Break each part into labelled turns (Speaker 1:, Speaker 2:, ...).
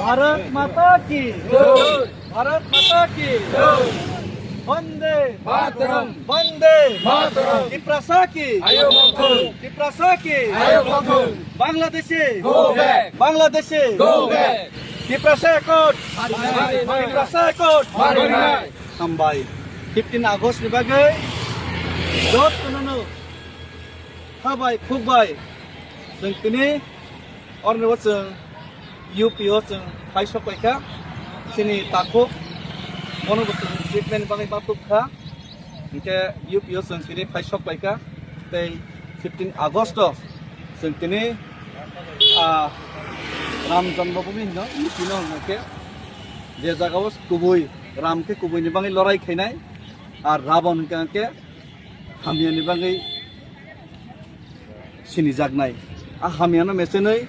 Speaker 1: भारत माता की जय। भारत माता की जय। वंदे
Speaker 2: मातरम।
Speaker 1: वंदे
Speaker 2: मातरम।
Speaker 1: त्रिपुरा की त्रिपुरा की बांग्लादेशे
Speaker 2: Go back.
Speaker 1: बांग्लादेशे
Speaker 2: Go back.
Speaker 1: त्रिपुरा कोट त्रिपुरा कोट
Speaker 2: Marinai.
Speaker 1: हामबाय 15 आगस्ट नि बागै जत कोननो हाबाय खुबाय जों तिनि अर्नव जों यूपीओ जों फाइसो पाइका सिनि ताको मनोबत ट्रिटमेंट बागै बापुखा इनके यूपीओ जों तिनि फाइसो पाइका तै 15 आगस्ट जों तिनि राम जन्मभूमि हिनो यूपीनो होनके जे जागाव कुबुय राम के कुबुय नि बागै लड़ाई खैनाय और रावण के हामिया नि बागै सिनि जागनाय आ हामियानो मेसेनै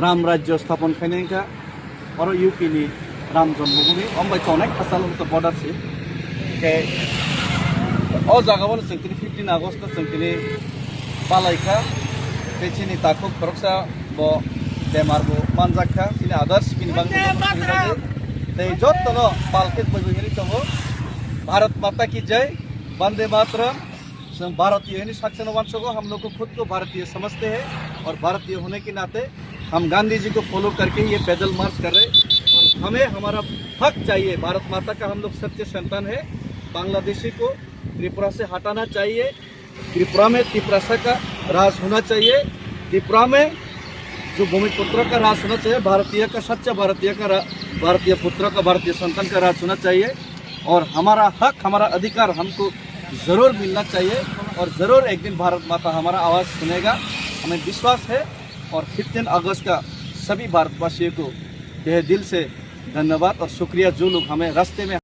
Speaker 1: राम राज्य स्थापन खाने का और यूपी नि राम जन्मभूमि अम्बाई चौनाय खासाल तो बॉर्डर से के ओ जगह जों 15 आगस्ट जों पालायखा बेचिनि ताको खरकसा बो बेमार बो मानजाखा सिनि आदर्श बिनि बांगै दे जत्तनो पालके बयबोनि चंगो भारत माता की जय। वंदे मातरम। हम भारतीय है साक्षर वंश को हम लोग को खुद को भारतीय समझते हैं और भारतीय होने के नाते हम गांधी जी को फॉलो करके ये पैदल मार्च कर रहे और हमें हमारा हक चाहिए। भारत माता का हम लोग सच्चे संतान है। बांग्लादेशी को त्रिपुरा से हटाना चाहिए। त्रिपुरा में त्रिपुरा का राज होना चाहिए। त्रिपुरा में जो भूमिपुत्र का राज होना चाहिए। भारतीय का सच्चा भारतीय पुत्र का भारतीय संतान का राज होना चाहिए और हमारा हक हमारा अधिकार हमको जरूर मिलना चाहिए और जरूर एक दिन भारत माता हमारा आवाज़ सुनेगा, हमें विश्वास है। और 15 अगस्त का सभी भारतवासियों को तहे दिल से धन्यवाद और शुक्रिया जो लोग हमें रास्ते में